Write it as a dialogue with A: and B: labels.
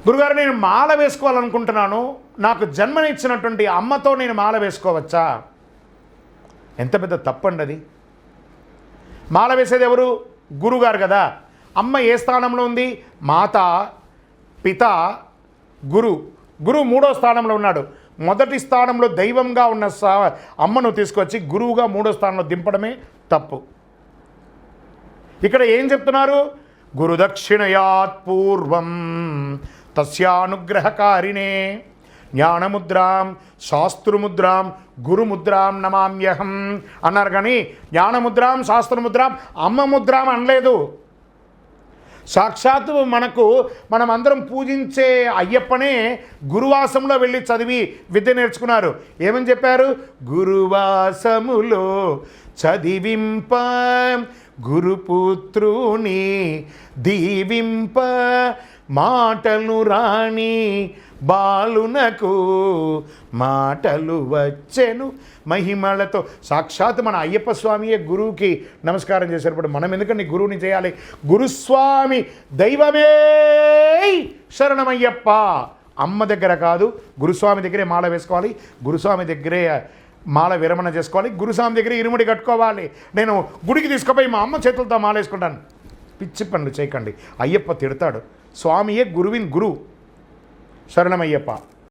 A: గురుగారు, నేను మాల వేసుకోవాలనుకుంటున్నాను, నాకు జన్మనిచ్చినటువంటి అమ్మతో నేను మాల వేసుకోవచ్చా? ఎంత పెద్ద తప్పండి అది. మాల వేసేది ఎవరు? గురుగారు కదా. అమ్మ ఏ స్థానంలో ఉంది? మాత, పిత, గురు. గురువు 3వ స్థానంలో ఉన్నాడు. మొదటి స్థానంలో దైవంగా ఉన్న అమ్మను తీసుకొచ్చి గురువుగా 3వ స్థానంలో దింపడమే తప్పు. ఇక్కడ ఏం చెప్తున్నారు? గురుదక్షిణయాత్ పూర్వం తస్యానుగ్రహకారిణే జ్ఞానముద్రాం శాస్త్రముద్రాం గురుముద్రాం నమామ్యహం అన్నారు. కానీ జ్ఞానముద్రాం శాస్త్రముద్రాం అమ్మ ముద్రాం అనలేదు. సాక్షాత్తు మనమందరం పూజించే అయ్యప్పనే గురువాసంలో వెళ్ళి చదివి విద్య నేర్చుకున్నారు. ఏమని చెప్పారు? గురువాసములో చదివింప గురుపుత్రుని దీవింప మాటలు రాణి బాలునకు మాటలు వచ్చెను మహిమలతో. సాక్షాత్ మన అయ్యప్ప స్వామియే గురువుకి నమస్కారం చేసేటప్పుడు మనం ఎందుకంటే గురువుని చేయాలి? గురుస్వామి దైవమే శరణమయ్యప్ప. అమ్మ దగ్గర కాదు, గురుస్వామి దగ్గరే మాల వేసుకోవాలి, గురుస్వామి దగ్గరే మాల విరమణ చేసుకోవాలి, గురుస్వామి దగ్గర ఇరుముడి కట్టుకోవాలి. నేను గుడికి తీసుకుపోయి మా అమ్మ చేతులతో మాల వేసుకుంటాను. పిచ్చి పనులు చేయకండి, అయ్యప్ప తిడతాడు. స్వామియే గురువిన్ గురు. శరణమయ్యప్ప.